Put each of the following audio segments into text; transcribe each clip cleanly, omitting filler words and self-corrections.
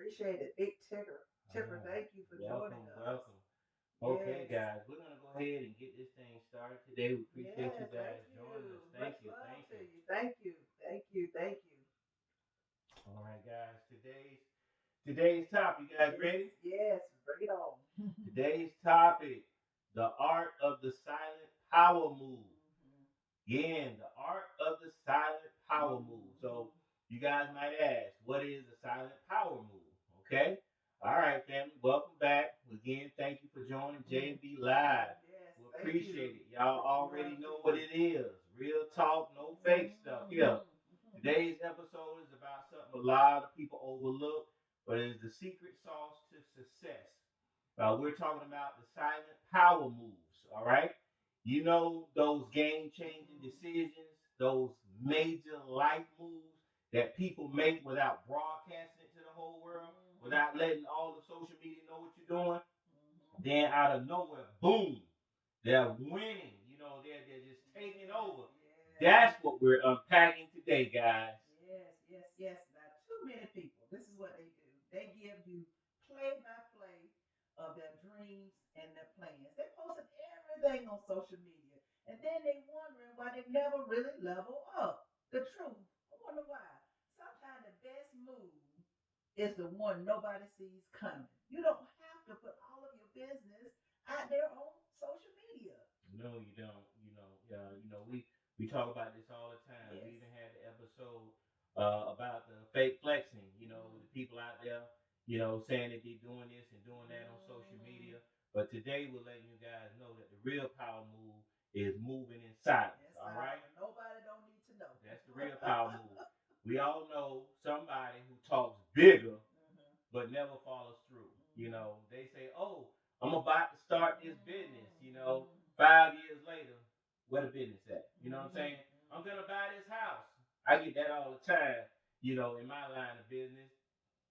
Appreciate it. Big Tipper, Ah, thank you for joining welcome, us. welcome. Okay, Yes. guys, we're gonna go ahead and get this thing started today. We appreciate you Yes. guys Thank joining us. you. Much Thank you, love thank to you. you. Thank you. Thank you. Thank you. All right, guys, today's topic. You guys Yes. ready? Yes. Bring it on. Today's topic: the art of the silent power move. Again, the art of the silent power move. So you guys might ask, what is a silent power move? Okay. All right, family. Welcome back. Again, thank you for joining JB Live. Yes. We Thank you. appreciate it. Y'all Much already love to know what you. it is. Real talk, no fake stuff. Here. Today's episode is about something a lot of people overlook, but it's the secret sauce to success. We're talking about the silent power moves, all right? You know, those game changing decisions, those major life moves that people make without broadcasting it to the whole world, without letting all the social media know what you're doing. Then out of nowhere, boom, they're winning. You know, they're just taking over. Yes. That's what we're unpacking today, guys. Yes, yes, yes. Now, too many people, this is what they do. They give you play by play of their dreams and their plans. They posted everything on social media. And then they wondering why they never really level up. The truth. I wonder why. Sometimes the best move is the one nobody sees coming. You don't have to put all of your business out there on social media. No, you don't. We talk about this all the time. Yes. We even had the episode about the fake flexing. You know, the people out there, saying that they're doing this and doing that on social media. But today we're letting you guys know that the real power move is moving in silence. Yes, All I right, nobody don't need to know. that's the real power move. We all know somebody who talks bigger but never follows through. They say, "Oh, I'm about to start this business." 5 years later, where the business at? You know what I'm saying? I'm gonna buy this house. I get that all the time. In my line of business,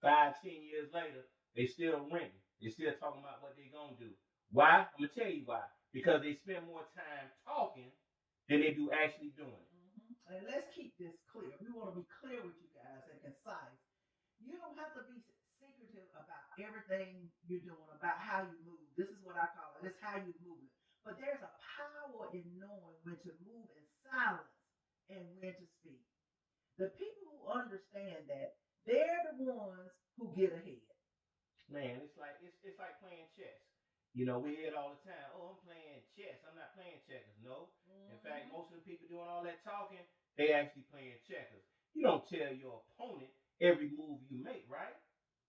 5, 10 years later, they still renting. They still talking about what they gonna do. Why? I'm gonna tell you why. Because they spend more time talking than they do actually doing it. And let's keep this clear. We want to be clear with you guys and concise. You don't have to be secretive about everything you're doing, about how you move. This is what I call it. It's how you move it. But there's a power in knowing when to move in silence and when to speak. The people who understand that, they're the ones who get ahead. Man, it's like playing chess. We hear it all the time. Oh, I'm playing chess. I'm not playing checkers. No. In fact, most of the people doing all that talking, they actually playing checkers. You don't tell your opponent every move you make, right?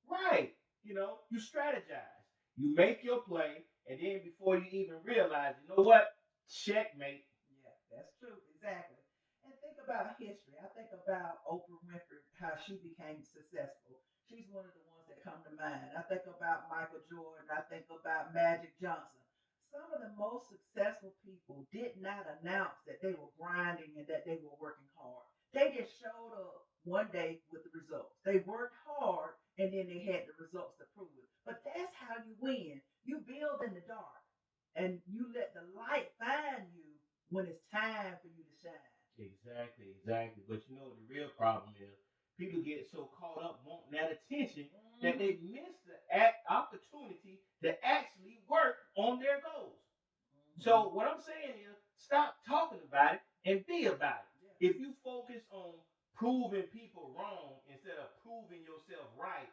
Right. You strategize. You make your play, and then before you even realize, you know what? Checkmate. Yeah, that's true. Exactly. And think about history. I think about Oprah Winfrey, how she became successful. She's one of the ones that come to mind. I think about Michael Jordan. I think about Magic Johnson. Some of the most successful people did not announce that they were grinding and that they were working hard. They just showed up one day with the results. They worked hard and then they had the results to prove it. But that's how you win. You build in the dark and you let the light find you when it's time for you to shine. Exactly, exactly. But you know what the real problem is? People get so caught up wanting that attention that they miss the opportunity to actually work on their goals. So what I'm saying is, stop talking about it and be about Yes. it. If you focus on proving people wrong instead of proving yourself right,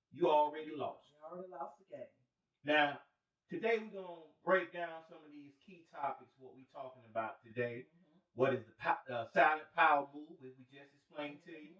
you already lost. You already lost the game. Now, today we're gonna break down some of these key topics. What we're talking about today. What is the silent power move? As we just explained to you.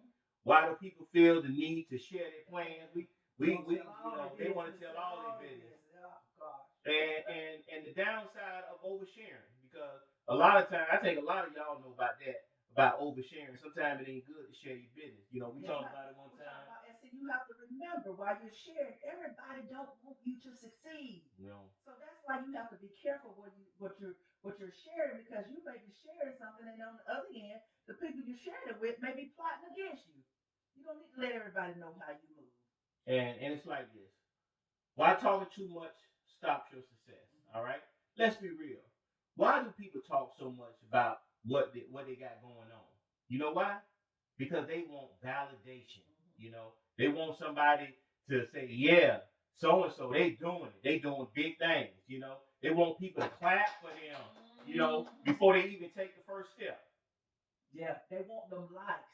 Why do people feel the need to share their plans? We they want to tell all their business. Oh gosh. And the downside of oversharing, because a lot of times I think a lot of y'all know about that, about oversharing. Sometimes it ain't good to share your business. We Yeah, talked about it one time. and see, you have to remember while you're sharing, everybody don't want you to succeed. No. So that's why you have to be careful what you're sharing because you may be sharing something, and on the other hand, the people you're sharing it with may be plotting against you. You don't need to let everybody know how you move. And it's like this. Why talking too much stops your success? All right. Let's be real. Why do people talk so much about what they got going on? You know why? Because they want validation. They want somebody to say, yeah, so and so, they doing it. They doing big things, you know. They want people to clap for them, you know, before they even take the first step. Yeah, they want them likes.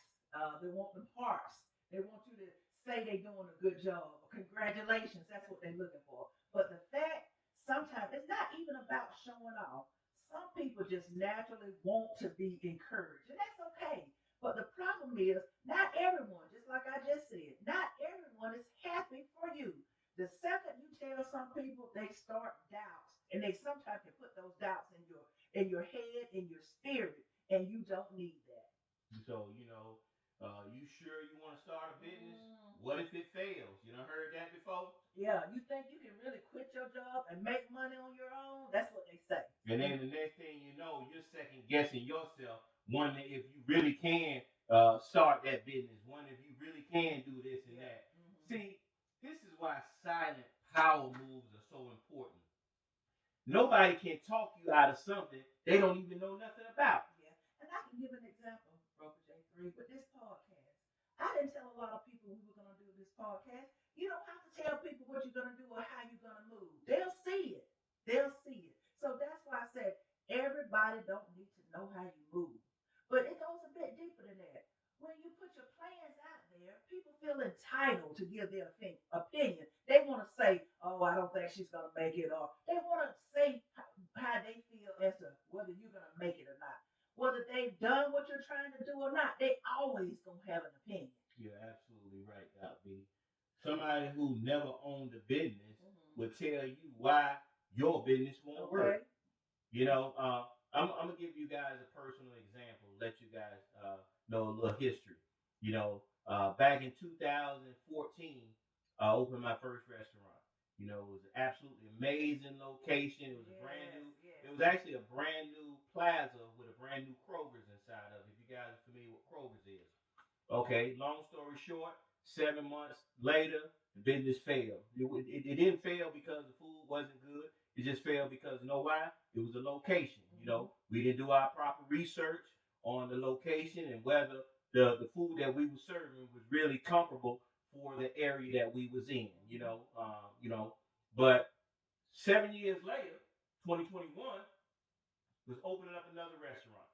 They want them hearts. They want you to say they're doing a good job. Congratulations. That's what they're looking for. But the fact, sometimes it's not even about showing off. Some people just naturally want to be encouraged, and that's okay. But the problem is, not everyone, just like I just said, not everyone is happy for you. The second you tell some people, they start doubts, and they sometimes can put those doubts in your head, in your spirit, and you don't need that. So, you know, you sure you want to start a business? What if it fails? You know, heard that before? Yeah, you think you can really quit your job and make money on your own? That's what they say. And then the next thing you know, you're second guessing yourself, wondering if you really can start that business, wondering if you really can do this and that. See, this is why silent power moves are so important. Nobody can talk you out of something they don't even know nothing about. Yeah. And I can give an example, Broker J3, with this podcast. I didn't tell a lot of people we were going to do this podcast. You don't have to tell people what you're going to do or how you're going to move. They'll see it. They'll see it. So that's why I said everybody don't need to know how you move. But it goes a bit deeper than that. When you put your plans out there, people feel entitled to give their opinion. They want to say, oh, I don't think she's going to make it, or they want to say how they feel as to whether you're going to make it or not. Whether they've done what you're trying to do or not, they always going to have an opinion. You're absolutely right, Doc B. Somebody who never owned a business will tell you why your business won't work. You know, I'm gonna give you guys a personal example, let you guys know a little history. You know, back in 2014, I opened my first restaurant. You know, it was an absolutely amazing location. It was a brand new. It was actually a brand new plaza with a brand new Kroger's inside of it. If you guys are familiar with Kroger's is. Okay, long story short, 7 months later, the business failed. It didn't fail because the food wasn't good. It just failed because, you know why? It was the location. You know, we didn't do our proper research on the location and whether the food that we were serving was really comparable for the area that we was in. You know. But 7 years later, 2021, was opening up another restaurant.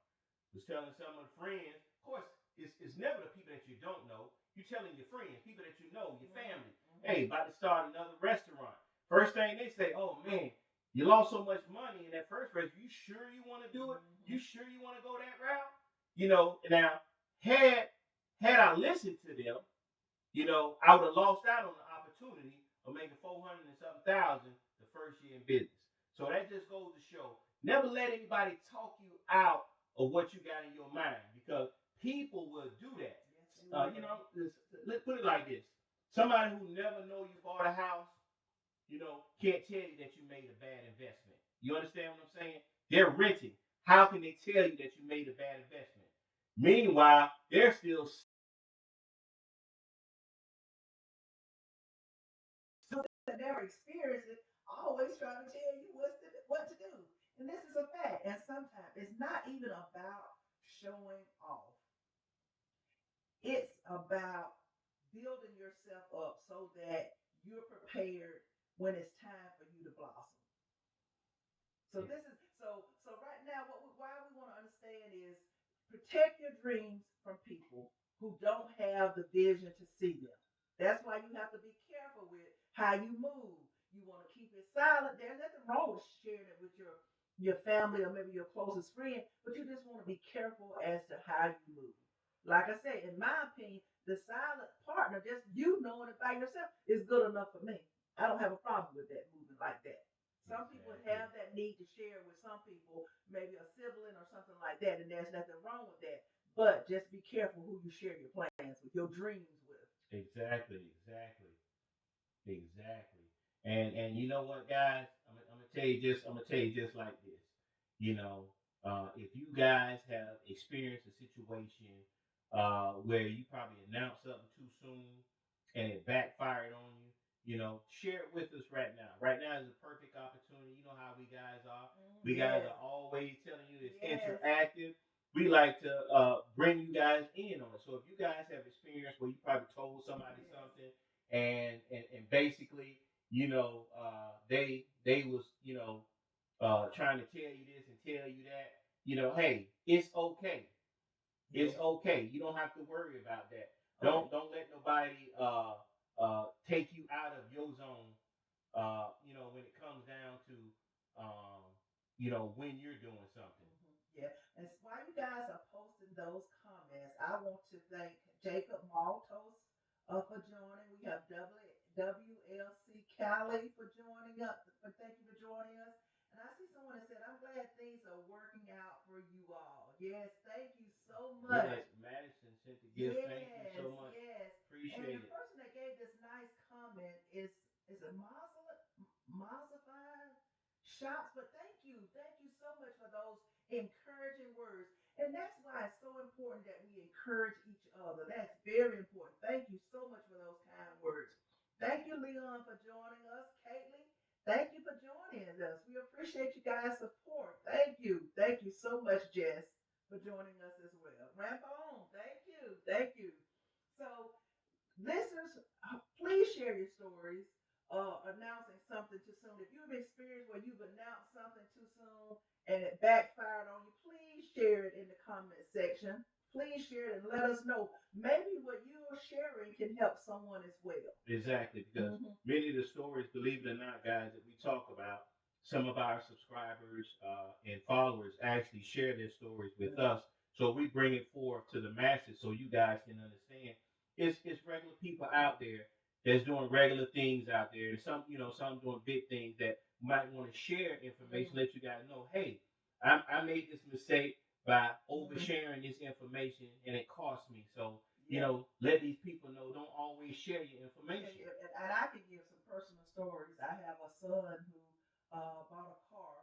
Was telling some of the friends, of course, it's never the people that you don't know. You're telling your friends, people that you know, your family, hey, about to start another restaurant. First thing they say, oh man, you lost so much money in that first restaurant. You sure you want to do it? You sure you want to go that route? You know, now had I listened to them, you know, I would have lost out on the opportunity of making 400 and something thousand the first year in business. So that just goes to show never let anybody talk you out of what you got in your mind because people will do that. You know, let's put it like this: somebody who never know you bought a house, you know, can't tell you that you made a bad investment. You understand what I'm saying? They're renting. How can they tell you that you made a bad investment? Meanwhile, they're still That never experienced it, always trying to tell you what to do. And this is a fact. And sometimes it's not even about showing off. It's about building yourself up so that you're prepared when it's time for you to blossom. So this is so right now what why we want to understand is protect your dreams from people who don't have the vision to see them. That's why you have to be careful with how you move. You want to keep it silent. There's nothing wrong with sharing it with your family or maybe your closest friend, but you just want to be careful as to how you move. Like I said, in my opinion, the silent partner, just you knowing it by yourself, is good enough for me. I don't have a problem with that moving like that. Some people have that need to share with some people, maybe a sibling or something like that, and there's nothing wrong with that. But just be careful who you share your plans with, your dreams with. Exactly. And you know what, guys? I'm gonna tell you just like this. You know, if you guys have experienced a situation where you probably announced something too soon and it backfired on you, you know, share it with us right now. Right now is a perfect opportunity. You know how we guys are. We guys are always telling you it's interactive. We like to bring you guys in on it. So if you guys have experience where you probably told somebody something and basically, they was trying to tell you this and tell you that. Hey, it's okay. Yeah. It's okay. You don't have to worry about that. Okay. Don't let nobody take you out of your zone. When it comes down to um, when you're doing something. Yeah. And while you guys are posting those comments, I want to thank Jacob Maltos for joining. We have WLC Cali for joining us. For thank you for joining us. And I see someone that said, "I'm glad things are working out for you all." Yes, thank you so much. Yes, Madison sent the gift. Thank you Yes, so much. yes. And the Appreciate it. person that gave this nice comment is it Mazafine Shops? But thank you so much for those encouraging words. And that's why it's so important that we encourage each other. That's very important. Thank you so much for those kind words. Thank you, Leon, for joining us. Caitlin, thank you for joining us. We appreciate you guys' support. Thank you. Thank you so much, Jess, for joining us as well. Ramon, thank you. Thank you. So, listeners, please share your stories announcing something too soon. If you've experienced where you've announced something too soon and it backfired on you, please share it in the comment section. Please share it and let us know. Maybe what you're sharing can help someone as well. Exactly, because many of the stories, believe it or not, guys, that we talk about, some of our subscribers and followers actually share their stories with us. So we bring it forth to the masses so you guys can understand. It's regular people out there that's doing regular things out there, and some doing big things that might want to share information, let you guys know, hey, I made this mistake by oversharing this information, and it cost me. So let these people know. Don't always share your information. Yeah, and I can give some personal stories. I have a son who bought a car,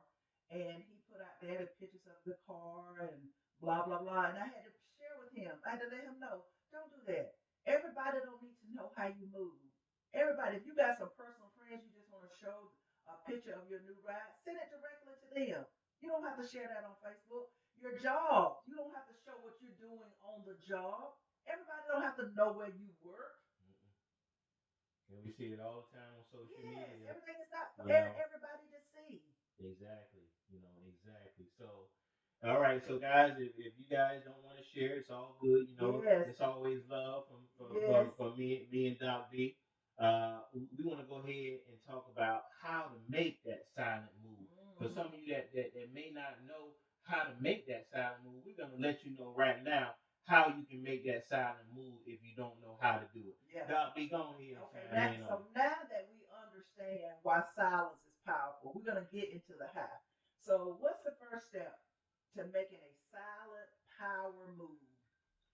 and he put out there the pictures of the car and blah blah blah. And I had to share with him. I had to let him know, don't do that. Everybody don't need to know how you move. Everybody, if you got some personal friends, you just want to show a picture of your new ride, send it directly to them. You don't have to share that on Facebook. Your job, you don't have to show what you're doing on the job. Everybody don't have to know where you work. And we see it all the time on social Yes, media. everything is not for You know, everybody to see. exactly. Exactly. So, all right. So, guys, if you guys don't want to share, it's all good. Yes, It's always love yes. from me and Doc B. We want to go ahead and talk about how to make that silent move. For some of you that may not know how to make that silent move, we're going to let you know right now how you can make that silent move if you don't know how to do it. Yes. Doc B, go ahead and Okay, chime in on so now that we understand why silence is powerful, we're going to get into the how. So, what's the first step to making a silent power move?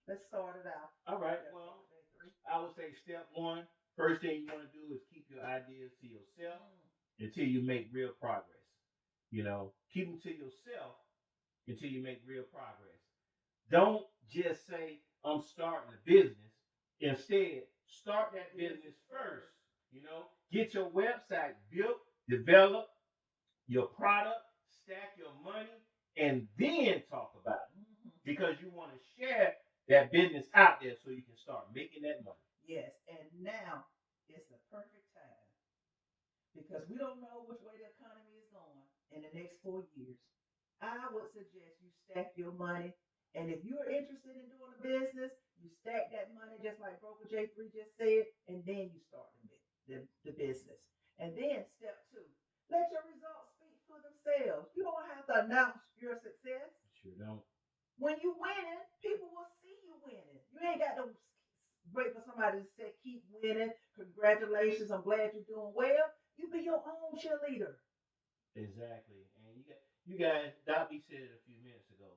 Let's start it out. it. All right. Well, I would say step one, first thing you want to do is keep your ideas to yourself until you make real progress. Keep them to yourself until you make real progress. Don't just say, I'm starting a business. Instead, start that business first. Get your website built, develop your product, stack your money, and then talk about it. Because you want to share that business out there so you can start making that money. Yes, and now is the perfect time because we don't know which way the economy is going in the next 4 years. I would suggest you stack your money. And if you're interested in doing a business, you stack that money just like Broker J3 just said, and then you start the business. And then step two, let your results speak for themselves. You don't have to announce your success. Sure don't. When you winning, people will see you winning. You ain't got to wait for somebody to say keep winning. Congratulations, I'm glad you're doing well. You be your own cheerleader. Exactly. And you guys, Dobby said it a few minutes ago.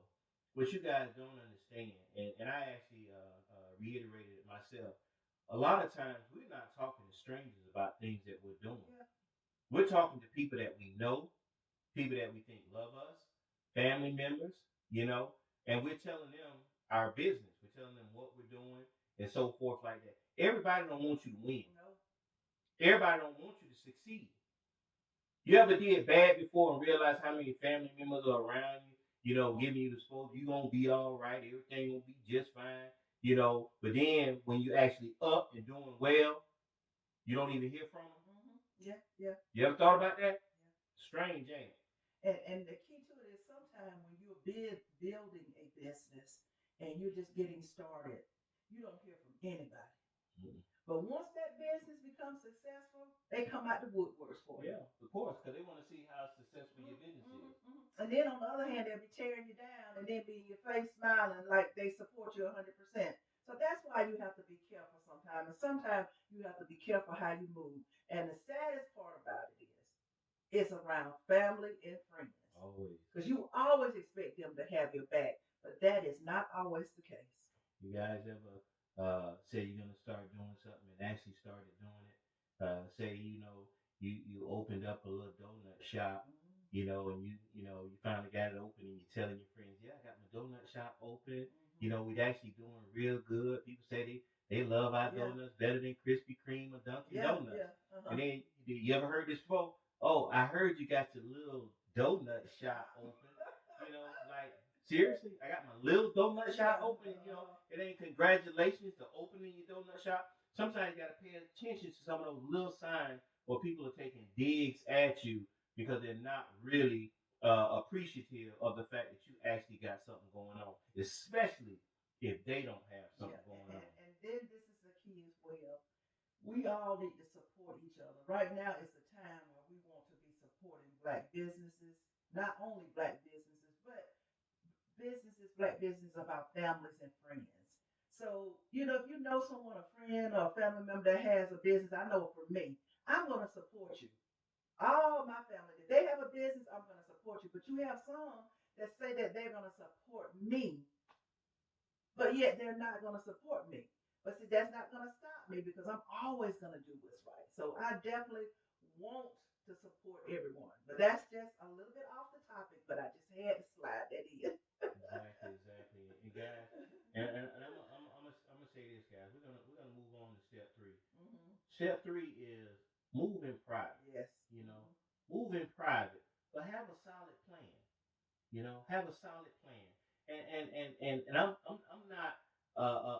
What you guys don't understand, and I actually reiterated it myself. A lot of times we're not talking to strangers about things that we're doing. Yeah. We're talking to people that we know, people that we think love us, family members, and we're telling them our business. We're telling them what we're doing and so forth like that. Everybody don't want you to win. No. Everybody don't want you to succeed. You ever did bad before and realize how many family members are around you, giving you the support, you're gonna be all right, everything gonna be just fine, but then when you actually up and doing well, You don't even hear from them. Yeah, yeah. You ever thought about that? Yeah. Strange, ain't it? And the key to it is sometimes when you're building a business and you're just getting started, you don't hear from anybody. Mm. But once that business becomes successful, they come out the woodworks for you. Yeah, of course, because they want to see how successful your business is. And then on the other hand, they'll be tearing you down and then be in your face smiling like they support you 100%. So that's why you have to be careful sometimes. And sometimes you have to be careful how you move. And the saddest part about it is it's around family and friends. Always. Because you always expect them to have your back, but that is not always the case. You guys ever say you're gonna start doing something and actually started doing it? Say you opened up a little donut shop, and you finally got it open, and you're telling your friends, yeah, I got my donut shop open. We're actually doing real good. People say they love our donuts better than Krispy Kreme or Dunkin' Donuts. Yeah. And then you ever heard this before? Oh, I heard you got your little donut shop open. Like seriously, I got my little donut shop open. It ain't congratulations to opening your donut shop. Sometimes you gotta pay attention to some of those little signs where people are taking digs at you because they're not really appreciative of the fact that you actually got something going on, especially if they don't have something going on. And then this is the key as well. We all need to support each other. Right now is the time where we want to be supporting black businesses, not only black businesses, but black businesses of our families and friends. So, if you know someone, a friend or a family member that has a business, I know for me, I'm going to support you. All my family, if they have a business, I'm going to support you. But you have some that say that they're going to support me, but yet they're not going to support me. But see, that's not going to stop me because I'm always going to do what's right. So I definitely want to support everyone. But that's just a little bit off the topic, but I just had to slide that in. Exactly. And guys, and I'm gonna say this, guys. We're gonna move on to step 3. Step 3 is move in private. Yes. Move in private, but have a solid plan. Have a solid plan. And I'm not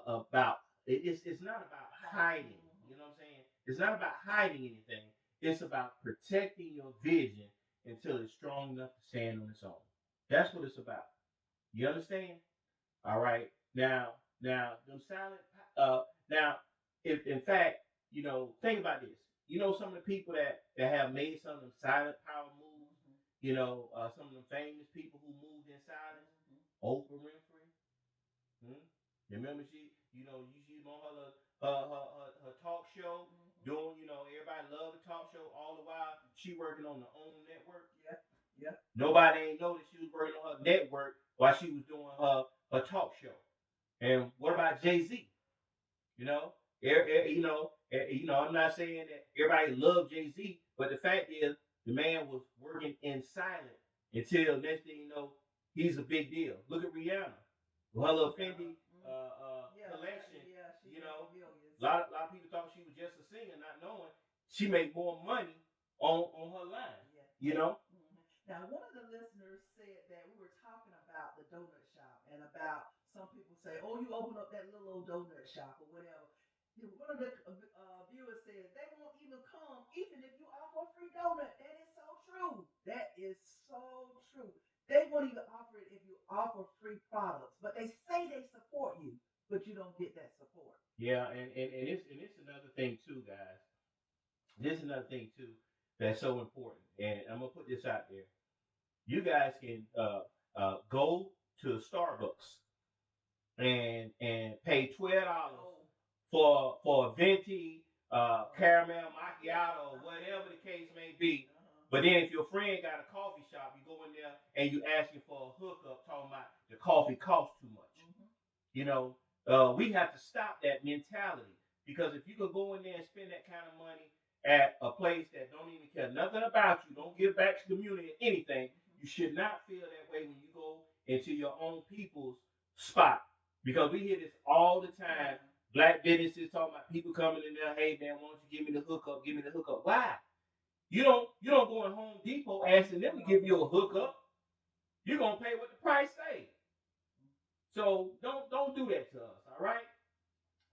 about it's not about hiding. You know what I'm saying? It's not about hiding anything. It's about protecting your vision until it's strong enough to stand on its own. That's what it's about. You understand? All right. Now, them silent. Now, if in fact, think about this. Some of the people that have made some of them silent power moves. Some of them famous people who moved in silence. Oprah Winfrey. Hmm? Remember she on her talk show doing. Everybody loved the talk show. All the while she working on the own network. Yeah. Yeah. Nobody ain't know that she was working on her network while she was doing her talk show. And what about Jay-Z? You know, I'm not saying that everybody loved Jay-Z, but the fact is the man was working in silence until next thing you know, he's a big deal. Look at Rihanna. With her little Fendi collection. Yeah, a lot of people thought she was just a singer, not knowing she made more money on her line. Yeah. You know? Now, one of the listeners said that we were talking about the donut shop and about some people say, "Oh, you open up that little old donut shop or whatever." One of the viewers said they won't even come even if you offer a free donut. That is so true. That is so true. They won't even offer it if you offer free products, but they say they support you, but you don't get that support. Yeah, and it's another thing too, guys. This is another thing too that's so important, and I'm gonna put this out there. You guys can go to Starbucks and pay $12 for a venti caramel macchiato or whatever the case may be. But then if your friend got a coffee shop, you go in there and you asking for a hookup, talking about the coffee costs too much. You know, we have to stop that mentality because if you could go in there and spend that kind of money at a place that don't even care nothing about you, don't give back to the community or anything, you should not feel that way when you go into your own people's spot. Because we hear this all the time. Black businesses talking about people coming in there, hey man, why don't you give me the hookup? Give me the hookup. Why? You don't go in Home Depot asking them to give you a hookup. You're gonna pay what the price say. So don't do that to us, all right?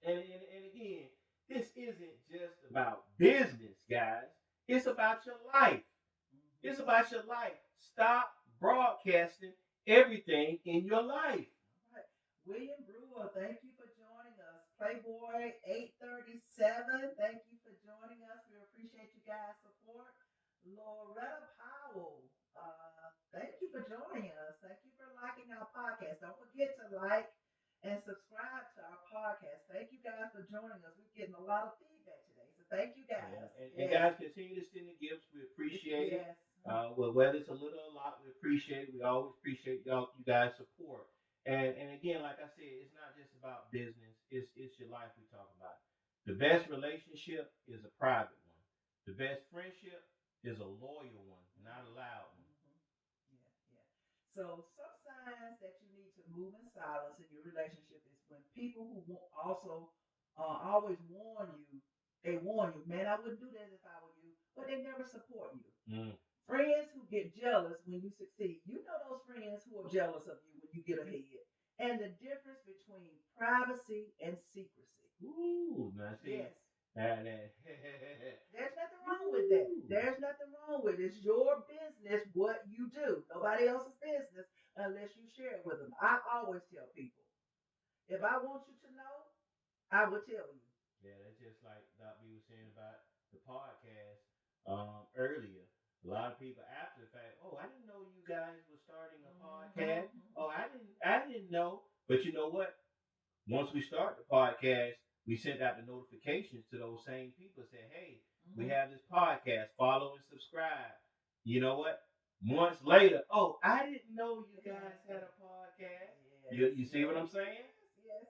And again, this isn't just about business, guys. It's about your life. It's Mhm. about your life. Stop broadcasting everything in your life. Right. William Brewer, thank you for joining us. Playboy 837, thank you for joining us. We appreciate you guys' support. Loretta Powell, thank you for joining us. Thank you for liking our podcast. Don't forget to like and subscribe to our podcast. Thank you guys for joining us. We're getting a lot of feedback today. So thank you Yeah, guys. and Yes. guys, continue to send the gifts. We appreciate it. Yes. Well, whether it's a little or a lot, we appreciate it. We always appreciate you guys' support. And again, like I said, it's not just about business. It's your life we talk about. The best relationship is a private one. The best friendship is a loyal one, not a loud one. Mhm. Yeah, yeah. So some signs that you need to move in silence in your relationship is when people who also always warn you, they warn you, man, I wouldn't do that if I were you, but they never support you. Mm. Friends who get jealous when you succeed. You know those friends who are jealous of you when you get ahead. And the difference between privacy and secrecy. Ooh, now see, Yes. that. There's nothing wrong with that. There's nothing wrong with it. It's your business what you do. Nobody else's business unless you share it with them. I always tell people, if I want you to know, I will tell you. Yeah, that's just like Doc B was saying about the podcast earlier. A lot of people after the fact, oh, I didn't know you guys were starting a podcast. Oh, I didn't know. But you know what? Once we start the podcast, we sent out the notifications to those same people saying, hey, we Mm-hmm. have this podcast. Follow and subscribe. You know what? Months later, oh, I didn't know you guys had a podcast. Yes, You see what yes, I'm saying? yes, yes.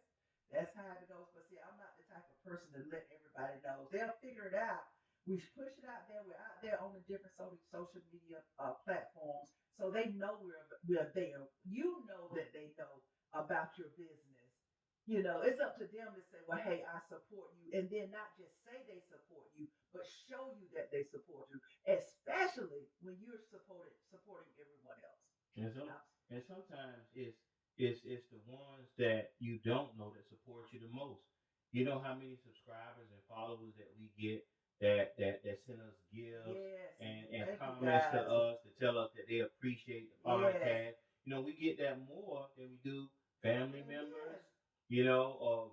That's how it goes. But see, I'm not the type of person to let everybody know. They'll figure it out. We push it out there. We're out there on the different social media platforms, so they know we're there. You know that they know about your business. You know, it's up to them to say, well, hey, I support you. And then not just say they support you, but show you that they support you, especially when you're supporting everyone else. And some Now, and sometimes it's the ones that you don't know that support you the most. You know how many subscribers and followers that we get that send us gifts yes. and Thank you comments to guys. us to tell us that they appreciate the Yes. podcast. You know, we get that more than we do family members. Yes. Or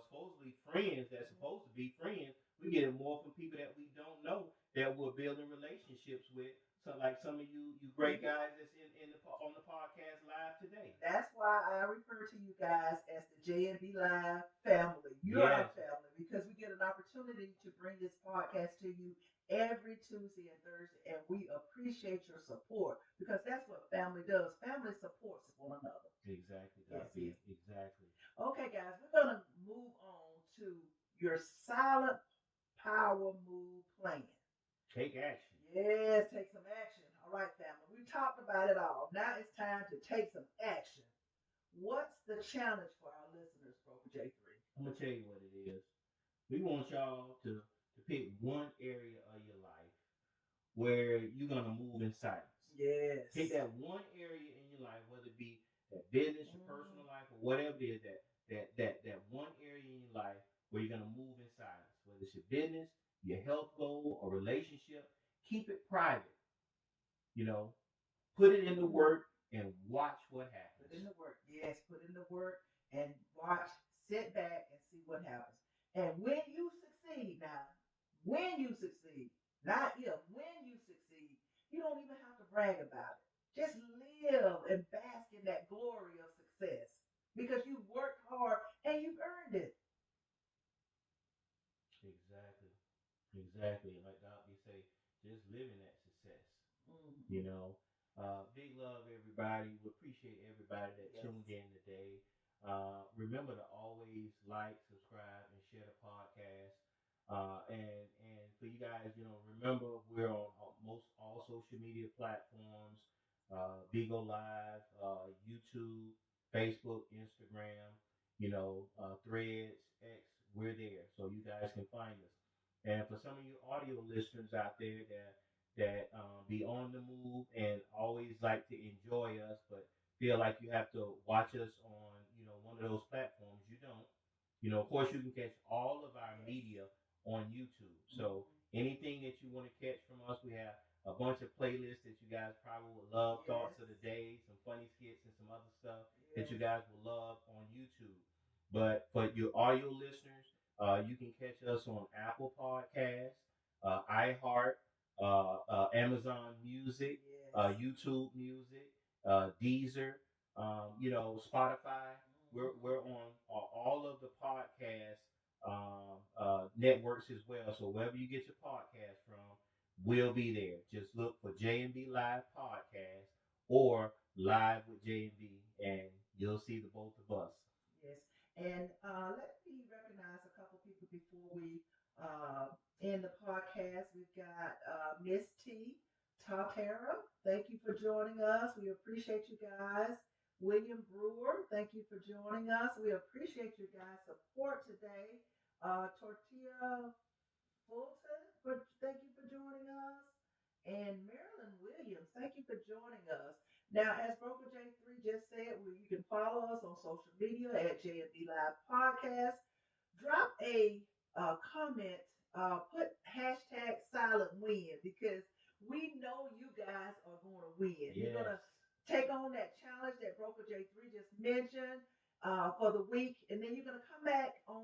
supposedly friends that's supposed to be friends. We get it more from people that we don't know that we're building relationships with. So like some of you great Mhm. guys that's in the on the podcast live today. That's why I refer to you guys as the JNB Live family. You're our Yes, family because we get an opportunity to bring this podcast to you every Tuesday and Thursday, and we appreciate your support because that's what family does. Family supports one another. exactly, Yes, Dr. yes. B. Exactly. Okay, guys, we're gonna move on to your silent power move plan. Take action. Yes, take some action. All right, family. We talked about it all. Now it's time to take some action. What's the challenge for our listeners, Broker J3? I'm gonna tell you what it is. We want y'all to pick one area of your life where you're gonna move in silence. Yes. Take that one area in your life, whether it be that business, your personal life, or whatever it is, that one area in your life where you're gonna move in silence. Whether it's your business, your health goal, or relationship, keep it private. You know, put it into work and watch what Put happens. in the work. Yes, put in the work and watch, sit back and see what happens. And when you succeed now, when you succeed, not if, when you succeed, you don't even have to brag about it. Just live and bask in that glory of success because you've worked hard and you've earned it. Exactly. Exactly. Like Doc be say, just living that success. Mhm. You know, big love everybody. We appreciate everybody that Yes. tuned in today. Remember to always like, subscribe, and share the podcast. And for you guys, remember we're on most all social media platforms. Bigo Live, YouTube, Facebook, Instagram. Threads, X. We're there, so you guys can find us. And for some of you audio listeners out there that be on the move and always like to enjoy us, but feel like you have to watch us on one of those platforms. You don't. Of course, you can catch all of our Yes. media on YouTube. So anything that you want to catch from us, we have a bunch of playlists that you guys probably would love. Thoughts of the day, some funny skits, and some other stuff that you guys will love on YouTube. But for your audio listeners, you can catch us on Apple Podcasts, iHeart, Amazon Music, YouTube Music, Deezer, Spotify. We're on all of the podcast networks as well. So wherever you get your podcast from, we'll be there. Just look for J&B Live Podcast or Live with J&B, and you'll see the both of us. Yes. And let me recognize a couple people before we uh, end the podcast. We've got Miss T. Tatara. Thank you for joining us. We appreciate you guys. William Brewer, thank you for joining us. We appreciate you guys' support today. Tortilla Fulton, thank you for joining us. And Marilyn Williams, thank you for joining us. Now, as Broker J3 just said, you can follow us on social media at JMB Live Podcast. Drop a comment, put hashtag silent win because we know you guys are going to win. You're going to take on that challenge that Broker J3 just mentioned for the week, and then you're going to come back on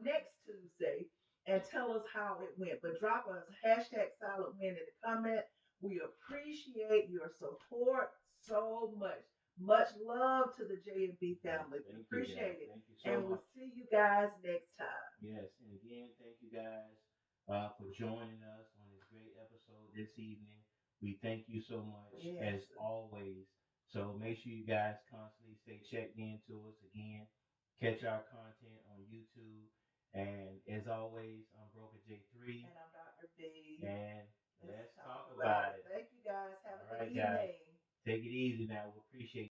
next Tuesday and tell us how it went. But drop us hashtag silent win in the comment. We appreciate your support so much. Much love to the J&B family. We appreciate it. Thank you so And much. we'll see you guys next time. Yes, and again, thank you guys for joining us on this great episode this evening. We thank you so much as always. So make sure you guys constantly stay checked into us. Again, catch our content on YouTube. And as always, I'm Broker J3. And I'm Dr. B. And let's talk about it. Thank you guys. Have All a good right, evening. Guys. Take it easy now. We appreciate